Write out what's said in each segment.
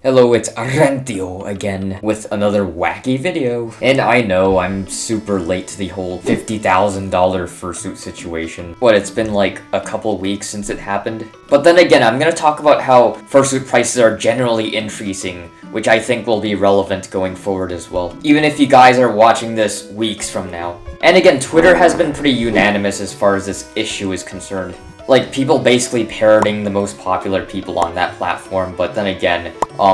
Hello, it's Arenthio again with another wacky video. And I know I'm super late to the whole $50,000 fursuit situation. It's been like a couple weeks since it happened. But then again, I'm gonna talk about how fursuit prices are generally increasing, which I think will be relevant going forward as well, even if you guys are watching this weeks from now. And again, Twitter has been pretty unanimous as far as this issue is concerned. Like, people basically parroting the most popular people on that platform, but then again,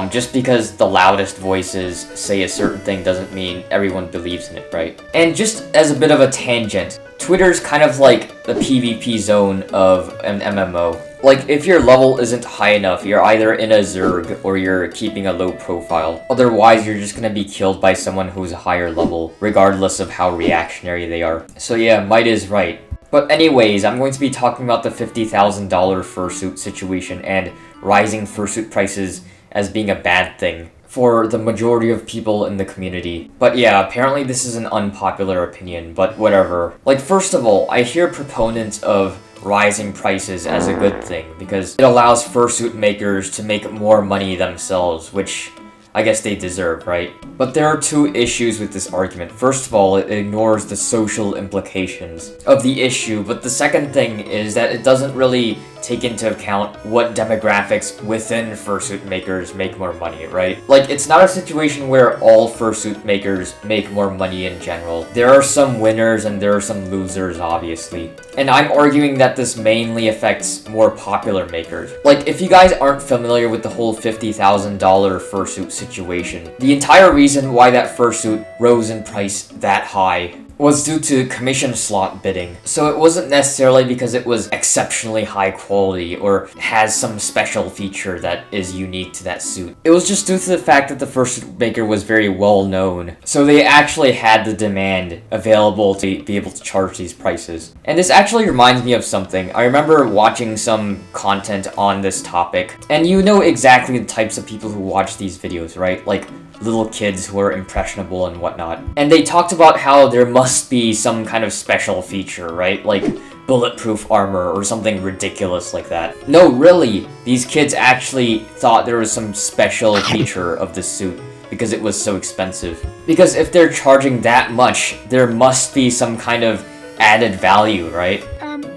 just because the loudest voices say a certain thing doesn't mean everyone believes in it, right? And just as a bit of a tangent, Twitter's kind of like the PvP zone of an MMO. Like, if your level isn't high enough, you're either in a Zerg or you're keeping a low profile. Otherwise, you're just gonna be killed by someone who's a higher level, regardless of how reactionary they are. So yeah, Might is right. But anyways, I'm going to be talking about the $50,000 fursuit situation and rising fursuit prices as being a bad thing for the majority of people in the community. But yeah, apparently this is an unpopular opinion, but whatever. Like, first of all, I hear proponents of rising prices as a good thing because it allows fursuit makers to make more money themselves, which I guess they deserve, right? But there are two issues with this argument. First of all, it ignores the social implications of the issue, but the second thing is that it doesn't really take into account what demographics within fursuit makers make more money, right? Like, it's not a situation where all fursuit makers make more money in general. There are some winners and there are some losers, obviously. And I'm arguing that this mainly affects more popular makers. Like, if you guys aren't familiar with the whole $50,000 fursuit situation, the entire reason why that fursuit rose in price that high was due to commission slot bidding. So it wasn't necessarily because it was exceptionally high quality or has some special feature that is unique to that suit. It was just due to the fact that the fursuit maker was very well known. So they actually had the demand available to be able to charge these prices. And this actually reminds me of something. I remember watching some content on this topic, and you know exactly the types of people who watch these videos, right? Like, little kids who are impressionable and whatnot. And they talked about how there must be some kind of special feature, right? Like bulletproof armor or something ridiculous like that. No, really, these kids actually thought there was some special feature of the suit because it was so expensive. Because if they're charging that much, there must be some kind of added value, right?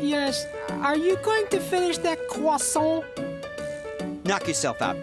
Yes. Are you going to finish that croissant? Knock yourself out.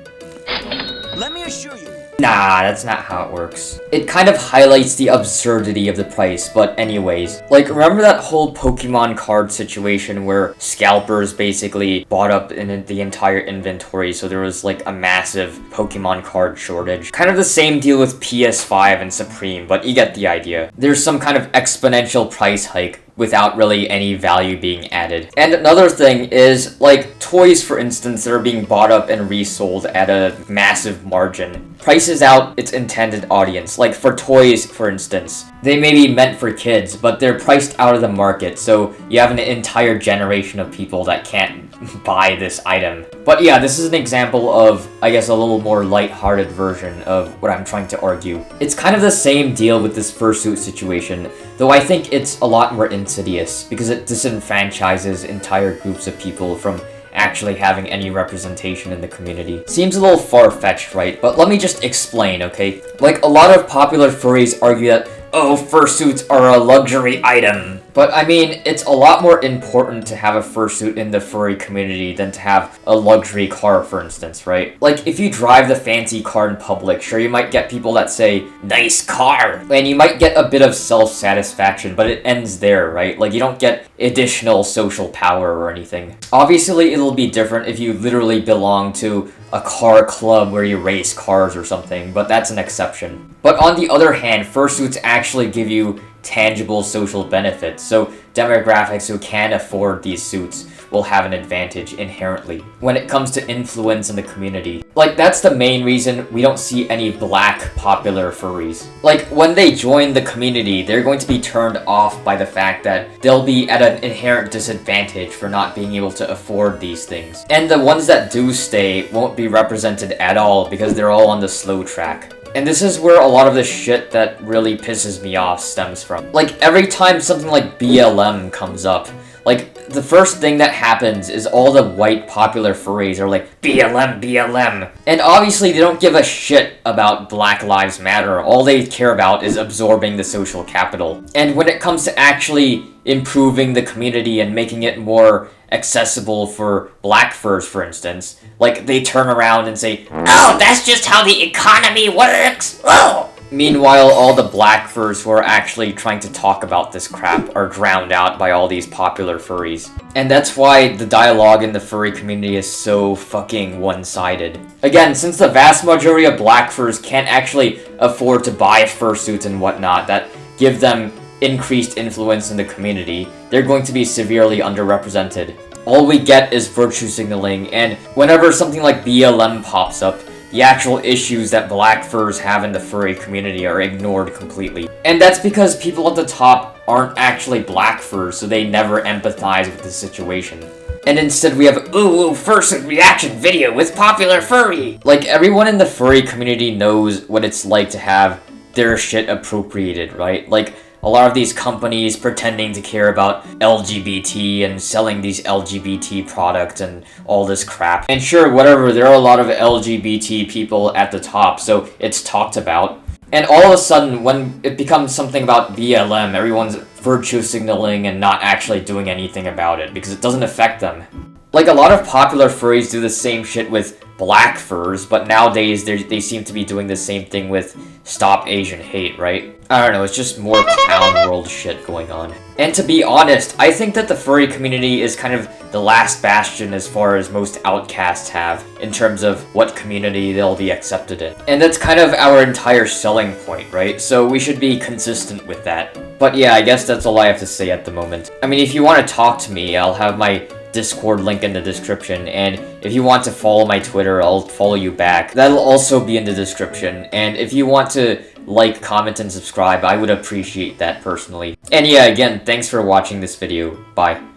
Let me assure you. Nah, that's not how it works. It kind of highlights the absurdity of the price, but anyways. Like, remember that whole Pokemon card situation where scalpers basically bought up in the entire inventory, so there was like a massive Pokemon card shortage? Kind of the same deal with PS5 and Supreme, but you get the idea. There's some kind of exponential price hike without really any value being added. And another thing is, like, toys, for instance, that are being bought up and resold at a massive margin prices out its intended audience. Like, for toys, for instance, they may be meant for kids, but they're priced out of the market, so you have an entire generation of people that can't buy this item. But yeah, this is an example of, I guess, a little more lighthearted version of what I'm trying to argue. It's kind of the same deal with this fursuit situation, though I think it's a lot more insidious because it disenfranchises entire groups of people from actually having any representation in the community. Seems a little far-fetched, right? But let me just explain, okay? Like, a lot of popular furries argue that, oh, fursuits are a luxury item. But I mean, it's a lot more important to have a fursuit in the furry community than to have a luxury car, for instance, right? Like, if you drive the fancy car in public, sure, you might get people that say, nice car, and you might get a bit of self-satisfaction, but it ends there, right? Like, you don't get additional social power or anything. Obviously, it'll be different if you literally belong to a car club where you race cars or something, but that's an exception. But on the other hand, fursuits actually give you tangible social benefits, so demographics who can afford these suits will have an advantage inherently when it comes to influence in the community. Like, that's the main reason we don't see any black popular furries. Like, when they join the community, they're going to be turned off by the fact that they'll be at an inherent disadvantage for not being able to afford these things. And the ones that do stay won't be represented at all because they're all on the slow track. And this is where a lot of the shit that really pisses me off stems from. Like, every time something like BLM comes up, like, the first thing that happens is all the white popular furries are like, BLM, BLM. And obviously they don't give a shit about Black Lives Matter. All they care about is absorbing the social capital. And when it comes to actually improving the community and making it more accessible for black furs, for instance, like, they turn around and say, oh, that's just how the economy works! Oh! Meanwhile, all the black furs who are actually trying to talk about this crap are drowned out by all these popular furries. And that's why the dialogue in the furry community is so fucking one-sided. Again, since the vast majority of black furs can't actually afford to buy fursuits and whatnot that give them increased influence in the community, they're going to be severely underrepresented. All we get is virtue signaling, and whenever something like BLM pops up, the actual issues that black furs have in the furry community are ignored completely. And that's because people at the top aren't actually black furs, so they never empathize with the situation. And instead we have, ooh, fursuit reaction video with popular furry! Like, everyone in the furry community knows what it's like to have their shit appropriated, right? Like, a lot of these companies pretending to care about LGBT and selling these LGBT products and all this crap. And sure, whatever, there are a lot of LGBT people at the top, so it's talked about. And all of a sudden, when it becomes something about BLM, everyone's virtue signaling and not actually doing anything about it, because it doesn't affect them. Like, a lot of popular furries do the same shit with black furs, but nowadays they seem to be doing the same thing with Stop Asian Hate, right? I don't know, it's just more town world shit going on. And to be honest, I think that the furry community is kind of the last bastion as far as most outcasts have, in terms of what community they'll be accepted in. And that's kind of our entire selling point, right? So we should be consistent with that. But yeah, I guess that's all I have to say at the moment. I mean, if you want to talk to me, I'll have my Discord link in the description, and if you want to follow my Twitter, I'll follow you back. That'll also be in the description, and if you want to like, comment, and subscribe, I would appreciate that personally. And yeah, again, thanks for watching this video. Bye.